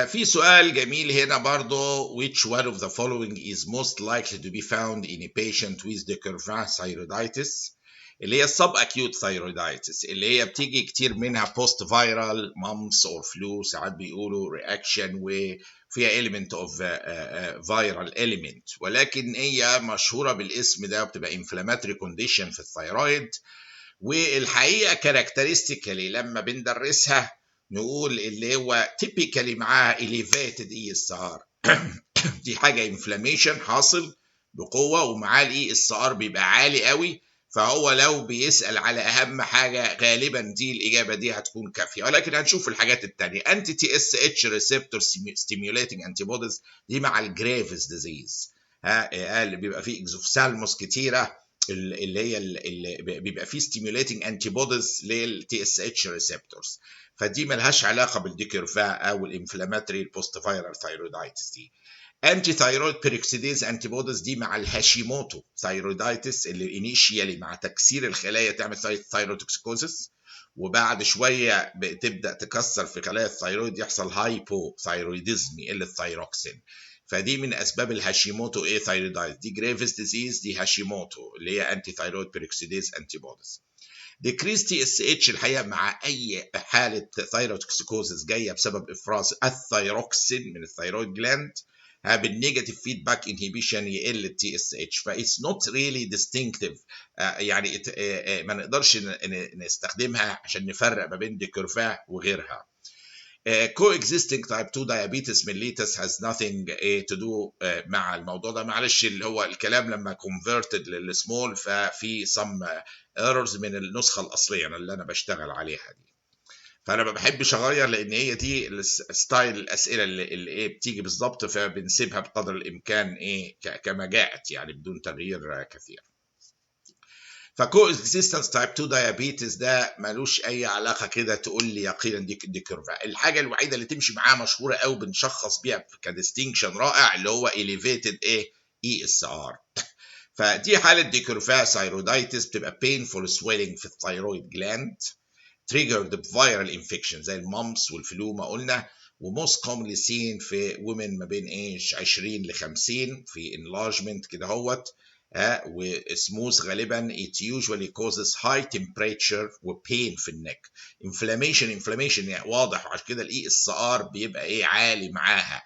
في سؤال جميل هنا برضو which one of the following is most likely to be found in a patient with Decompensated thyroiditis اللي هي السب acute thyroiditis اللي هي بتيجي كتير منها post viral mumps or flu ساعات بيقولوا reaction وفيها element of viral element ولكن هي مشهورة بالاسم ده وبتبقى inflammatory condition في الثيرويد والحقيقة characteristically لما بندرسها نقول اللي هو typically معاها elevated ESR دي حاجة inflammation حاصل بقوة ومعاه ال ESR بيبقى عالي قوي فهو لو بيسأل على أهم حاجة غالبا دي الإجابة دي هتكون كافية ولكن هنشوف الحاجات التانية anti TSH receptor stimulating antibodies دي مع الجريفز ديزيز اللي بيبقى فيه اكزوفثالموس كتيرة اللي هي اللي بيبقى فيه stimulating antibodies لل TSH receptors فدي ملهاش علاقة بالديكيرفا أو الانفلاماتري البوست فايرال ثايرويدايتس دي انتي ثايرويد بيروكسيديز انتي بوديز دي مع الهاشيموتو ثايرويدايتس اللي انيشيالي مع تكسير الخلايا تعمل ثايروتوكسيكوزيس وبعد شويه بتبدا تكسر في خلايا الثايرويد يحصل هايبو ثايرويدزم يقل الثايروكسين فدي من اسباب الهاشيموتو ايه ثايرويدايتس دي جريفز ديزيز دي هاشيموتو اللي هي انتي ثايرويد بيروكسيديز انتي بوديز ديكريس تي اس اتش الحقيقه مع اي حاله ثايروتوكسيكوزيس جايه بسبب افراز الثايروكسين من الثايرويد جلاند بالنيجاتيف فيدباك انهيبيشن يقل التي اس اتش فايتس نوت ريلي ديستنكتيف يعني ما نقدرش نستخدمها عشان نفرق ما بين ديكيرفا وغيرها. coexisting type 2 diabetes mellitus has nothing to do مع الموضوع ده معلش اللي هو الكلام لما converted للسمول ففي some errors من النسخة الأصلية اللي أنا بشتغل عليها دي فأنا ما بحبش أغير لأن هي دي الستايل الأسئلة اللي بتيجي بالظبط فبنسيبها بقدر الإمكان كما جاءت يعني بدون تغيير كثير. فكوإكزيستنس تايب 2 دايابيتس ده ملوش اي علاقه كده تقول لي يقينا دي كيرفا الحاجه الوحيده اللي تمشي معاه مشهوره قوي بنشخص بيها كديستنكشن رائع اللي هو elevated اي اس ار فدي حاله ديكيرفا ثايرويدايتس بتبقى painful swelling في الثايرويد جلاند triggered بفيرال انفكشن زي المامس والفلو ما قلنا وموست commonly seen في women ما بين ايج 20 ل 50 في enlargement كده هوت وسموث غالبا it usually causes high temperature وpain في النك inflammation يعني واضح عشان كده الاي اس ار بيبقى عالي معاها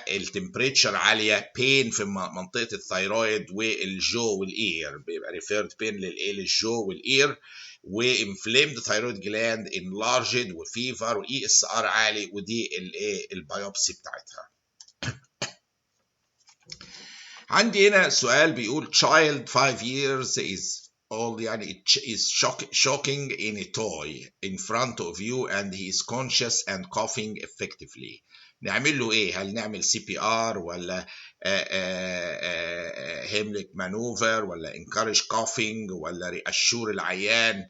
التمبريتشر عاليه pain في منطقه الثايرويد والجو والاير بيبقى referred pain للجو والاير وانفليمد ثايرويد جلاند enlarged وفيفر واي اس ار عالي ودي البيوبسي بتاعتها. عندي هنا سؤال بيقول child 5 years is old يعني is shocking in a toy in front of you and he is conscious and coughing effectively نعمل له ايه؟ هل نعمل سي بي ار ولا هيمليك مانوفر ولا encourage coughing ولا reassure العيان؟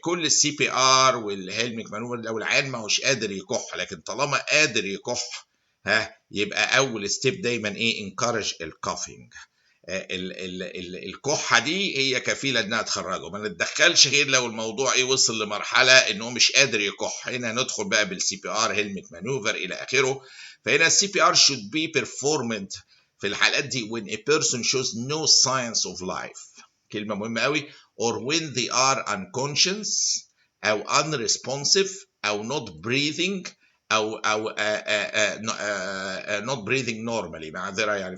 كل السي بي ار والهيلميك مانوفر لو العيان ما هوش قادر يكح لكن طالما قادر يكح يبقى اول ستيب دايما انكارج الكافينج الكحه دي هي كفيله انها تخرجه ما نتدخلش غير لو الموضوع وصل لمرحله انه مش قادر يكح هنا ندخل بقى بالسي بي ار هيلميت مانوفر الى اخره فهنا السي بي ار should be performed في الحالات دي when a person shows no signs of life كلمه مهمه قوي or when they are unconscious او unresponsive او not breathing او not breathing normally معذره يعني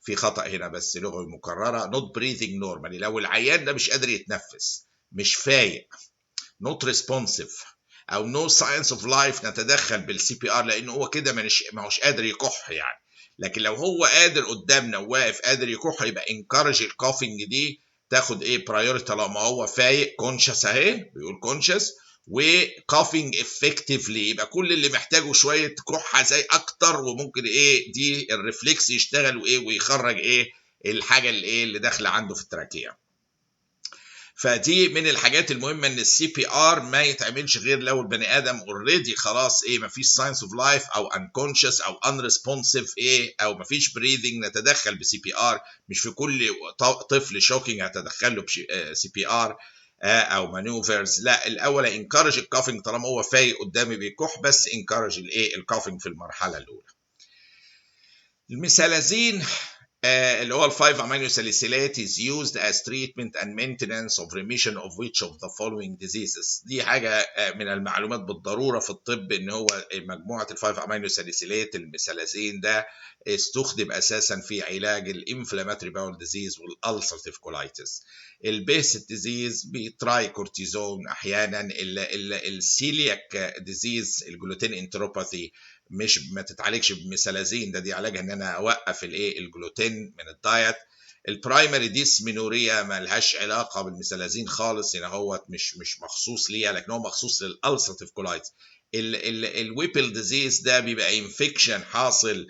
في خطا هنا بس لغوي مكرره not breathing normally لو العيان ده مش قادر يتنفس مش فايق not responsive او no signs of life نتدخل بالسي بي ار لانه هو كده ما هوش قادر يكح يعني لكن لو هو قادر قدامنا وواقف قادر يكح يبقى encourage الكافينج دي تاخد برايورتي طالما هو فايق كونشس اهي بيقول كونشس وكافينج افكتفلي يبقى كل اللي محتاجه شويه كحه زي اكتر وممكن دي الريفلكس يشتغل ويخرج الحاجه اللي داخله عنده في التراكيه فدي من الحاجات المهمه ان السي بي ار ما يتعملش غير لو البني ادم اوريدي خلاص ما فيش ساينس اوف لايف او انكونشس او انريسبونسيف او ما فيش بريذنج نتدخل بسي بي ار مش في كل طفل شوكينج هتدخل له سي بي ار او مانوفرز. لا، الاول انكارج الكافنج طالما هو فايق قدامي بيكح، بس انكارج الايه الكافنج في المرحله الاولى. الميثالازين اللي هو ال5 امينو ساليسيلات is used as treatment and maintenance of remission of which of the following diseases. دي حاجه من المعلومات بالضروره في الطب، ان هو مجموعه ال5 امينو ساليسيلات الميثالازين ده استخدم اساسا في علاج الانفلاماتوري باول ديزيز والالسرتيف كولايتس. البيست ديزيز بتراي كورتيزون احيانا. السيلياك ديزيز الجلوتين انتروباثي مش ما تتعالجش بميثالازين، دي علاجها ان انا اوقف الايه الجلوتين من الدايت. البرايمري ديسمينوريا ما لهاش علاقه بالميثالازين خالص، يعني هو مش مخصوص ليها، لكن هو مخصوص للالسرتيف كولايتس. الويبل ديزيز ده بيبقى انفكشن حاصل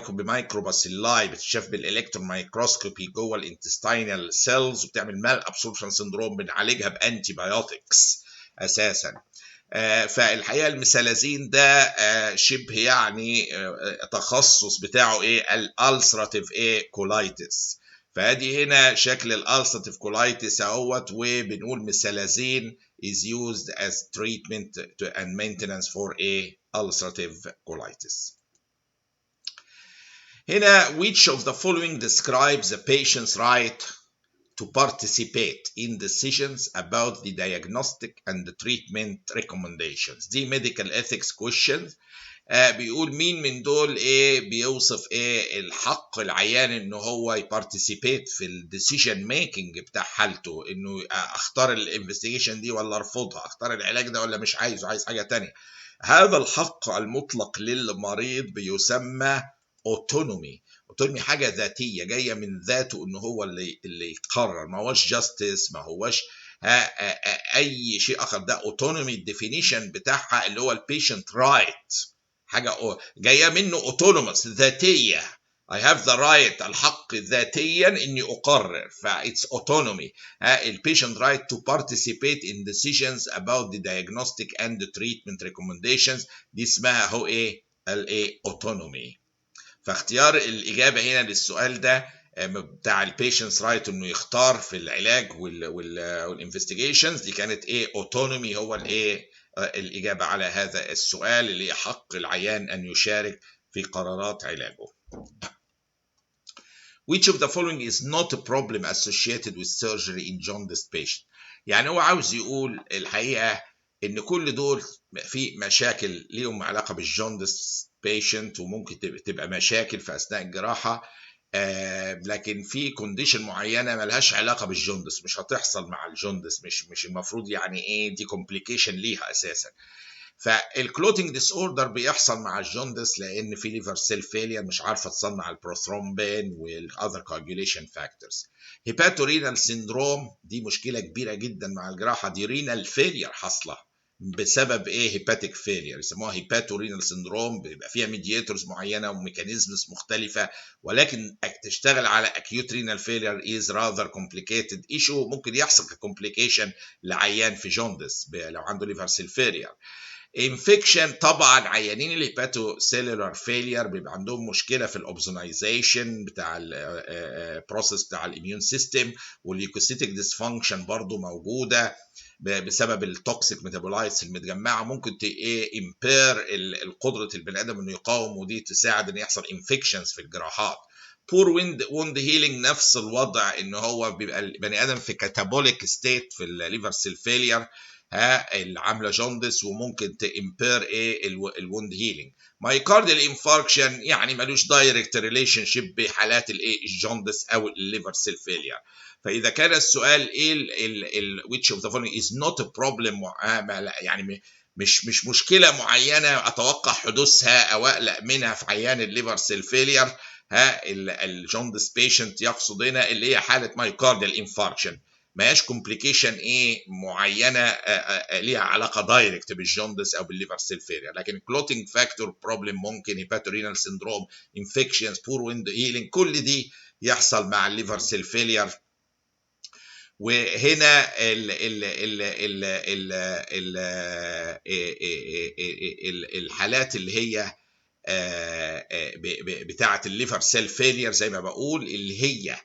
بمايكروباسيلاي بتتشاف بالالكترون مايكروسكوبي جوه الانتستينال سيلز وبتعمل مال ابسوربشن سندروم، بنعالجها بانتي بايوتكس اساسا. فالحقيقه الميثالازين ده شبه يعني تخصص بتاعه ايه الالسراتيف ايه كولايتس. فادي هنا شكل الالسراتيف كولايتس اهوت، وبنقول ميثالازين is used as treatment and maintenance for a ulcerative colitis. هنا which of the following describes the patient's right to participate in decisions about the diagnostic and the treatment recommendations. دي medical ethics questions. بيقول مين من دول ايه بيوصف ايه الحق العيان ان هو يبارتيسيبيت في الديسيجن ميكنج بتاع حالته، انه اختار الانفستيجيشن دي ولا ارفضها، اختار العلاج ده ولا مش عايز حاجه تانية. هذا الحق المطلق للمريض بيسمى اوتونومي. اوتونومي حاجه ذاتيه جايه من ذاته، ان هو اللي يقرر، ما هوش جاستس، ما هوش اي شيء اخر. ده اوتونومي الديفينيشن بتاعها اللي هو البيشنت رايت، حاجه جايه منه اوتونوموس ذاتيه. I have the right الحق ذاتيا اني اقرر، فايتس اوتونومي. البيشنت right to participate in decisions about the diagnostic and the treatment recommendations. دي اسمها هو ايه الايه اوتونومي. فاختيار الاجابه هنا للسؤال ده بتاع البيشنتس رايت انه يختار في العلاج والانفستيجيشنز، دي كانت ايه اوتونومي، هو الايه الاجابه على هذا السؤال اللي حق العيان ان يشارك في قرارات علاجه. Which of the following is not a problem associated with surgery in jaundiced patient؟ يعني هو عاوز يقول الحقيقه ان كل دول في مشاكل ليهم علاقه بالجوندس بيشنت، وممكن تبقى مشاكل في اثناء الجراحه، لكن في كونديشن معينه ملهاش علاقه بالجوندس، مش هتحصل مع الجوندس، مش المفروض يعني ايه دي كومبليكيشن ليها اساسا. فالكلوتنج ديس اوردر بيحصل مع الجوندس لان في ليفر سيل فيلير مش عارفه تصنع البروثرومبين والاذر كواجوليشن فاكتورز. هيباتورينال سيندروم دي مشكله كبيره جدا مع الجراحه، دي رينال فيلير حاصله بسبب ايه هيباتيك فيلير، يسموها هيباتورينال سيندروم، بيبقى فيها ميدياتورز معينه وميكانيزمز مختلفه، ولكن تشتغل على acute renal failure is rather complicated issue. ممكن يحصل كومبليكيشن لعيان في جوندس لو عنده ليفر سيل فيلير. انفكشن طبعا عيانين الهيباتو سيلولار فيلير بيبقى عندهم مشكله في الاوبزونايزيشن بتاع البروسيس بتاع الاميون سيستم، والليوكوسيتيك ديسفانكشن برضو موجوده بسبب التوكسيك ميتابولايتس المتجمعه، ممكن امبير قدره البني ادم انه يقاوم، ودي تساعد ان يحصل انفكشنز في الجراحات. بور ووند هيلينج نفس الوضع، ان هو بيبقى البني ادم في كاتابوليك ستيت في الليفر سيل فيلير العامله جوندس، وممكن تامبير ايه الوند هيلينج. مايوكارديال انفاركشن يعني ملوش دايركت ريليشن شيب بحالات الايه الجوندس او الليفر سيل فيلير. فاذا كان السؤال ايه which of the following is not a problem، يعني مش مشكله معينه اتوقع حدوثها او اقلق منها في عيان الليفر سيل فيلير، الجوندس بيشنت يقصد هنا اللي هي حاله مايوكارديال انفاركشن، ما هياش كومبليكيشن ايه معينه ليها علاقه دايركت بالجوندس او بالليفر سيل فيلير، لكن كلوتنج فاكتور بروبلم ممكن، هيباتورينال سيندروم، انفكشنز، بور ويند هيلينج، كل دي يحصل مع الليفر سيل فيلير. وهنا الحالات اللي هي بتاعه الليفر سيل فيلير زي ما بقول اللي هي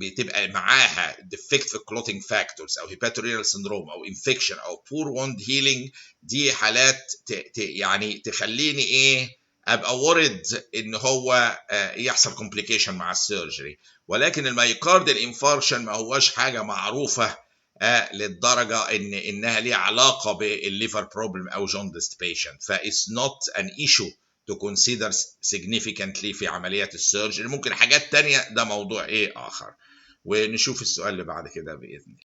بتبقى معاها defect في clotting factors او hepatorenal syndrome او infection او poor wound healing، دي حالات يعني تخليني ايه ابقى worried ان هو يحصل complication مع السيرجري. ولكن المايوكارديال انفاركشن ما هوش حاجه معروفه للدرجه انها ليها علاقه بالليفر بروبلم او جوندست بيشنت، فايتس نوت ان ايشو to consider significantly في عمليات السيرجري. ممكن حاجات تانية، ده موضوع ايه اخر. ونشوف السؤال اللي بعد كده باذن الله.